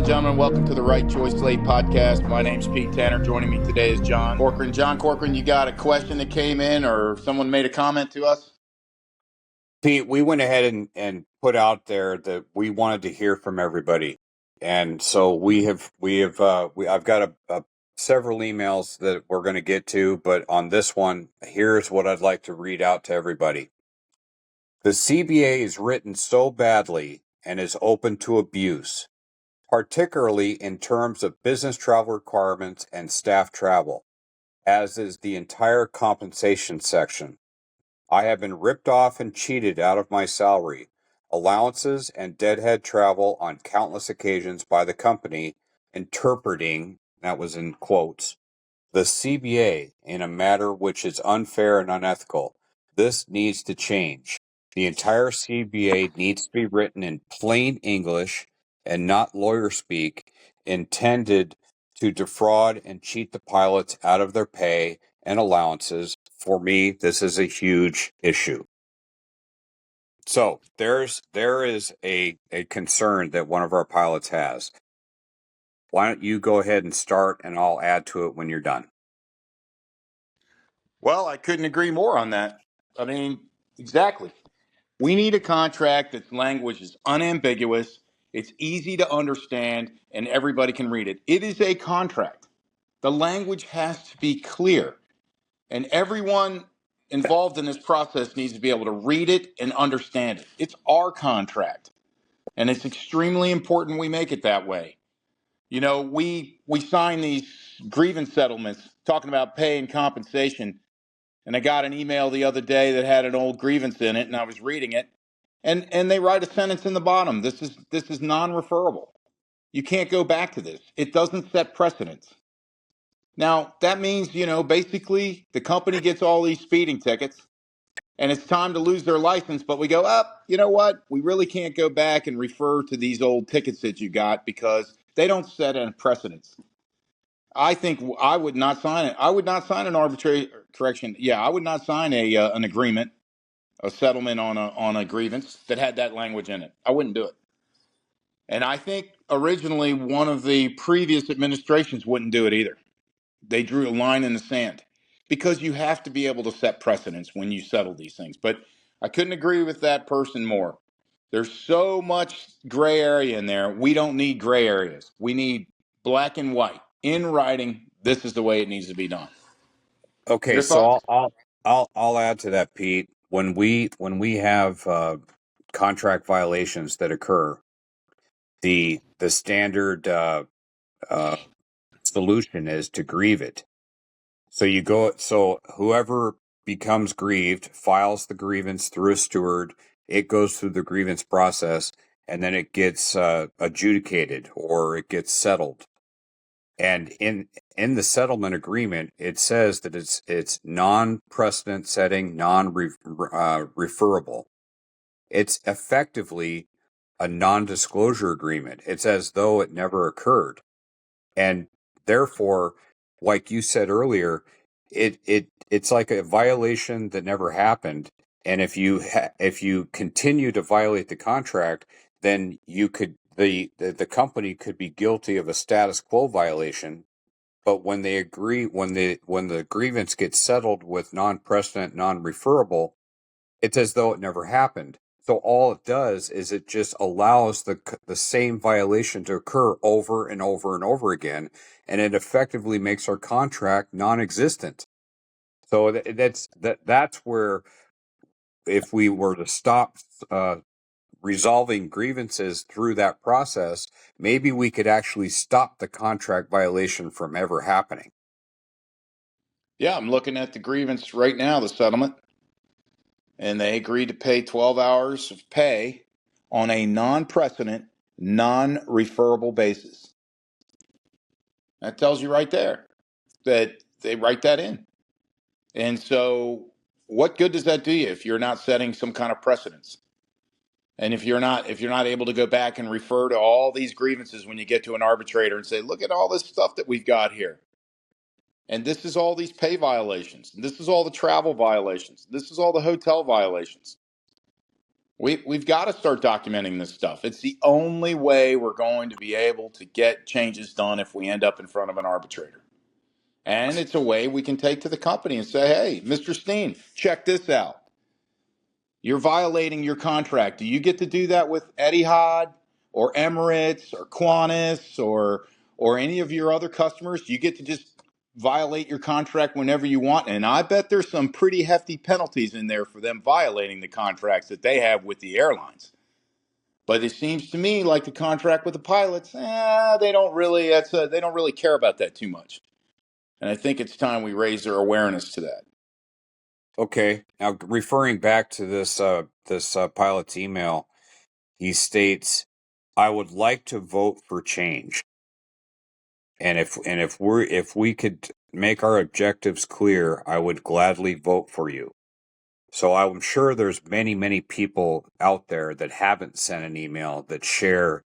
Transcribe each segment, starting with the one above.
gentlemen, welcome to the Right Choice Slate podcast. My name's Pete Tanner. Joining me today is John Corcoran. John Corcoran, you got a question that came in or someone made a comment to us? Pete, we went ahead and put out there that we wanted to hear from everybody. And so I've got several emails that we're going to get to, but on this one, here's what I'd like to read out to everybody. The CBA is written so badly and is open to abuse, particularly in terms of business travel requirements and staff travel, as is the entire compensation section. I have been ripped off and cheated out of my salary, allowances, and deadhead travel on countless occasions by the company interpreting, that was in quotes, the CBA in a matter which is unfair and unethical. This needs to change. The entire CBA needs to be written in plain English and not lawyer speak, intended to defraud and cheat the pilots out of their pay and allowances. For me, this is a huge issue. So there is a concern that one of our pilots has. Why don't you go ahead and start, and I'll add to it when you're done. Well, I couldn't agree more on that. I mean, exactly. We need a contract that's language is unambiguous, it's easy to understand, and everybody can read it. It is a contract. The language has to be clear, and everyone involved in this process needs to be able to read it and understand it. It's our contract, and it's extremely important we make it that way. You know, we sign these grievance settlements talking about pay and compensation, and I got an email the other day that had an old grievance in it, and I was reading it, and they write a sentence in the bottom. This is non-referable. You can't go back to this. It doesn't set precedence. Now, that means, basically the company gets all these speeding tickets and it's time to lose their license, but we go up, you know what? We really can't go back and refer to these old tickets that you got because they don't set a precedence. I think I would not sign it. I would not sign an arbitrary correction. Yeah, I would not sign an agreement, a settlement on a grievance that had that language in it. I wouldn't do it. And I think originally one of the previous administrations wouldn't do it either. They drew a line in the sand because you have to be able to set precedents when you settle these things. But I couldn't agree with that person more. There's so much gray area in there. We don't need gray areas. We need black and white in writing. This is the way it needs to be done. Okay, Your so thoughts? I'll add to that, Pete. When we have contract violations that occur, the standard solution is to grieve it. So whoever becomes grieved files the grievance through a steward. It goes through the grievance process, and then it gets adjudicated or it gets settled. And in the settlement agreement, it says that it's non-precedent setting, non-referable. It's effectively a non-disclosure agreement. It's as though it never occurred. And therefore, like you said earlier, it's like a violation that never happened. And if you continue to violate the contract, then the company could be guilty of a status quo violation. But when the grievance gets settled with non-precedent, non-referable, it's as though it never happened. So all it does is it just allows the same violation to occur over and over and over again, and it effectively makes our contract non-existent. So that's where, if we were to stop resolving grievances through that process, maybe we could actually stop the contract violation from ever happening. Yeah, I'm looking at the grievance right now, the settlement, and they agreed to pay 12 hours of pay on a non-precedent, non-referable basis. That tells you right there that they write that in. And so what good does that do you if you're not setting some kind of precedence? And if you're not able to go back and refer to all these grievances when you get to an arbitrator and say, look at all this stuff that we've got here. And this is all these pay violations. And this is all the travel violations. This is all the hotel violations. We've got to start documenting this stuff. It's the only way we're going to be able to get changes done if we end up in front of an arbitrator. And it's a way we can take to the company and say, hey, Mr. Steen, check this out. You're violating your contract. Do you get to do that with Etihad or Emirates or Qantas or any of your other customers? Do you get to just violate your contract whenever you want? And I bet there's some pretty hefty penalties in there for them violating the contracts that they have with the airlines. But it seems to me like the contract with the pilots, they don't really they don't really care about that too much. And I think it's time we raise their awareness to that. Okay. Now, referring back to this pilot's email, he states, "I would like to vote for change, and if we could make our objectives clear, I would gladly vote for you." So I'm sure there's many people out there that haven't sent an email that share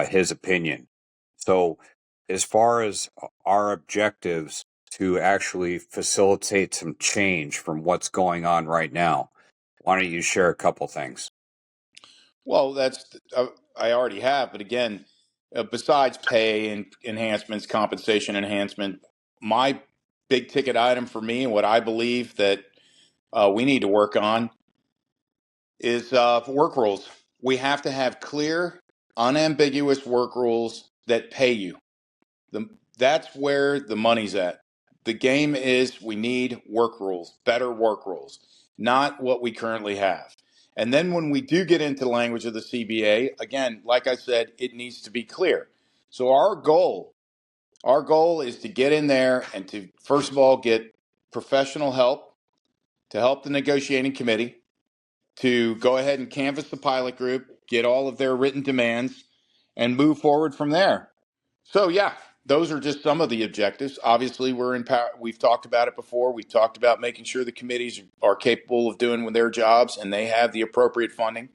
his opinion. So, as far as our objectives to actually facilitate some change from what's going on right now, why don't you share a couple things? Well, I already have, but again, besides pay and enhancements, compensation enhancement, my big ticket item for me and what I believe that we need to work on is work rules. We have to have clear, unambiguous work rules that pay you. The, that's where the money's at. The game is we need work rules, better work rules, not what we currently have. And then when we do get into the language of the CBA, again, like I said, it needs to be clear. So our goal is to get in there and to first of all get professional help to help the negotiating committee to go ahead and canvass the pilot group, get all of their written demands, and move forward from there. So yeah, those are just some of the objectives. Obviously, we're in power. We've talked about it before. We've talked about making sure the committees are capable of doing their jobs and they have the appropriate funding.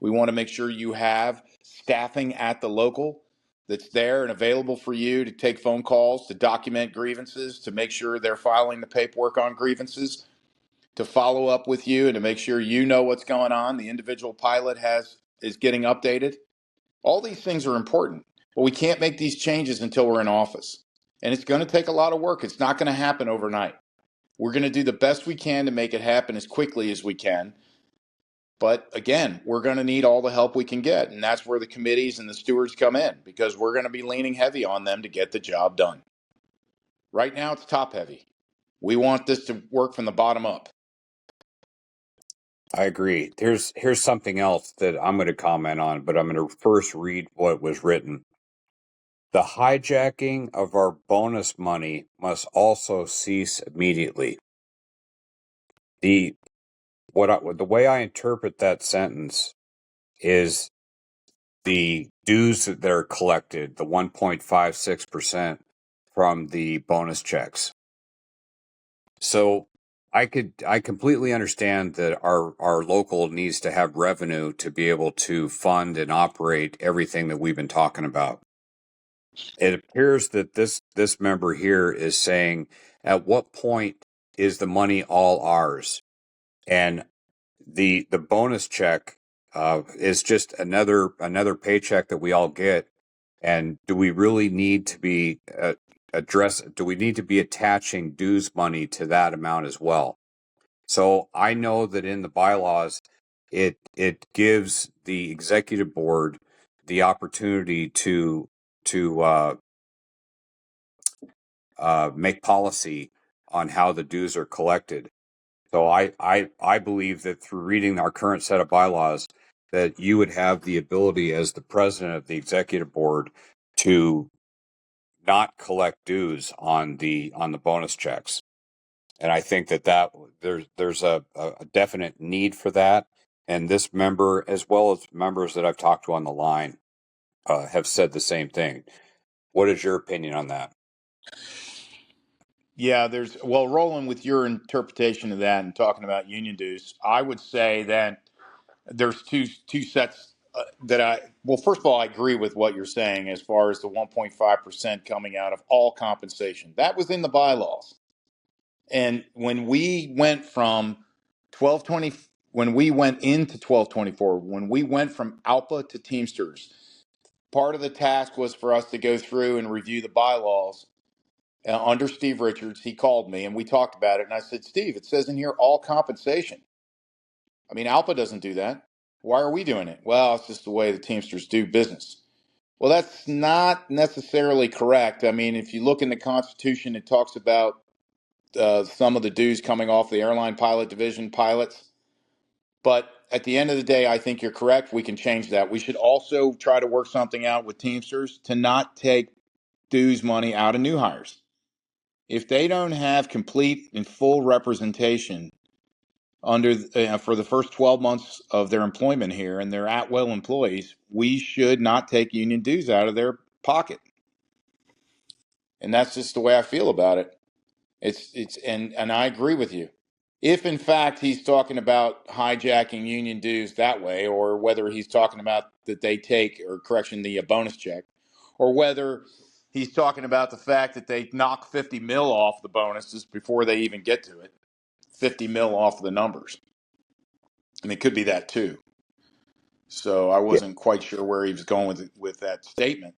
We want to make sure you have staffing at the local that's there and available for you to take phone calls, to document grievances, to make sure they're filing the paperwork on grievances, to follow up with you and to make sure you know what's going on. The individual pilot is getting updated. All these things are important, but we can't make these changes until we're in office. And it's going to take a lot of work. It's not going to happen overnight. We're going to do the best we can to make it happen as quickly as we can. But again, we're going to need all the help we can get. And that's where the committees and the stewards come in because we're going to be leaning heavy on them to get the job done. Right now, it's top heavy. We want this to work from the bottom up. I agree. Here's something else that I'm going to comment on, but I'm going to first read what was written. The hijacking of our bonus money must also cease immediately. The way I interpret that sentence is the dues that are collected, the 1.56% from the bonus checks. So I completely understand that our local needs to have revenue to be able to fund and operate everything that we've been talking about. It appears that this member here is saying, at what point is the money all ours? And the bonus check is just another paycheck that we all get. And do we really need to be do we need to be attaching dues money to that amount as well? So I know that in the bylaws, it gives the executive board the opportunity to make policy on how the dues are collected. So I believe that through reading our current set of bylaws, that you would have the ability as the president of the executive board to not collect dues on the bonus checks. And I think that there's a definite need for that. And this member, as well as members that I've talked to on the line, have said the same thing. What is your opinion on that? Yeah, Roland, with your interpretation of that and talking about union dues, I would say that there's two sets well, first of all, I agree with what you're saying as far as the 1.5% coming out of all compensation. That was in the bylaws. And when we went from 1220 when we went into 1224, when we went from ALPA to Teamsters, part of the task was for us to go through and review the bylaws under Steve Richards. He called me and we talked about it. And I said, Steve, it says in here all compensation. I mean, ALPA doesn't do that. Why are we doing it? Well, it's just the way the Teamsters do business. Well, that's not necessarily correct. I mean, if you look in the Constitution, it talks about some of the dues coming off the airline pilot division pilots. But at the end of the day, I think you're correct. We can change that. We should also try to work something out with Teamsters to not take dues money out of new hires. If they don't have complete and full representation under for the first 12 months of their employment here and they're at-will employees, we should not take union dues out of their pocket. And that's just the way I feel about it. And I agree with you. If in fact he's talking about hijacking union dues that way, or whether he's talking about that they take, or correction, the bonus check, or whether he's talking about the fact that they knock 50 mil off the bonuses before they even get to it, 50 mil off the numbers. And it could be that too. So I wasn't quite sure where he was going with that statement.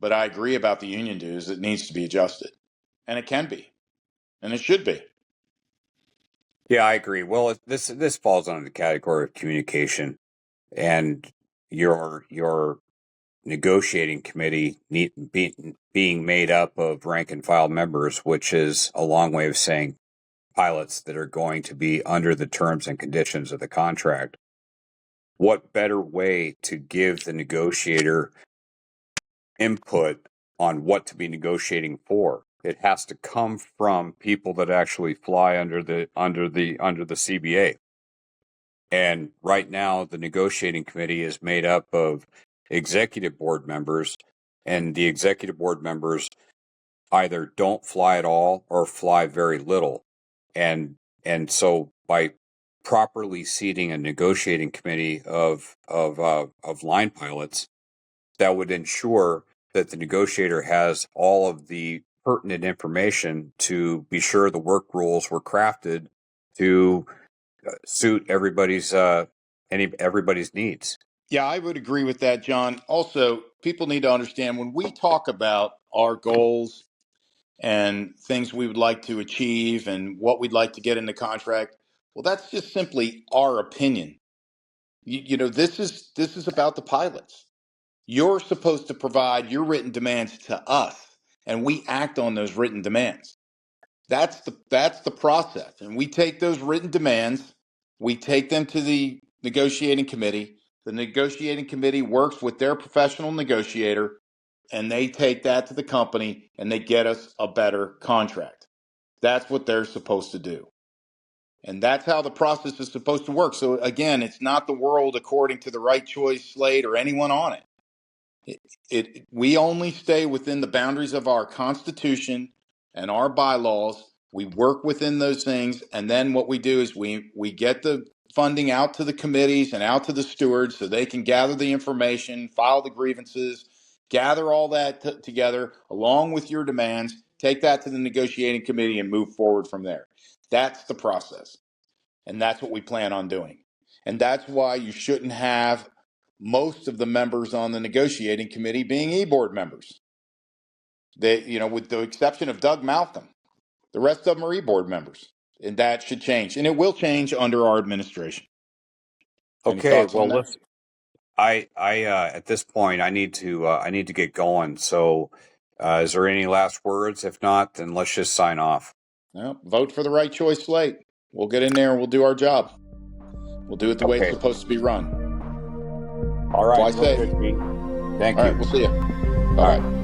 But I agree about the union dues. It needs to be adjusted. And it can be. And it should be. Yeah, I agree. Well, this falls under the category of communication, and your negotiating committee being made up of rank and file members, which is a long way of saying pilots that are going to be under the terms and conditions of the contract. What better way to give the negotiator input on what to be negotiating for? It has to come from people that actually fly under the CBA. And right now, the negotiating committee is made up of executive board members, and the executive board members either don't fly at all or fly very little. And so by properly seating a negotiating committee of line pilots, that would ensure that the negotiator has all of the pertinent information to be sure the work rules were crafted to suit everybody's needs. Yeah, I would agree with that, John. Also, people need to understand when we talk about our goals and things we would like to achieve and what we'd like to get in the contract, well, that's just simply our opinion. You know, this is about the pilots. You're supposed to provide your written demands to us, and we act on those written demands. That's the process. And we take those written demands, we take them to the negotiating committee. The negotiating committee works with their professional negotiator, and they take that to the company and they get us a better contract. That's what they're supposed to do. And that's how the process is supposed to work. So again, it's not the world according to the Right Choice slate or anyone on it. We only stay within the boundaries of our Constitution and our bylaws. We work within those things, and then what we do is we get the funding out to the committees and out to the stewards so they can gather the information, file the grievances, gather all that together along with your demands, take that to the negotiating committee, and move forward from there. That's the process, and that's what we plan on doing. And that's why you shouldn't have most of the members on the negotiating committee being e-board members. They, you know, with the exception of Doug Malcolm, the rest of them are e-board members, and that should change, and it will change under our administration. Any Okay, thoughts on well, that? listen, I at this point I need to get going. So, is there any last words? If not, then let's just sign off. No, vote for the Right Choice slate. We'll get in there and we'll do our job. We'll do it the way it's Okay. supposed to be run. All right. Fly safe. Good, Pete. Thank All you. right, we'll see you. All right.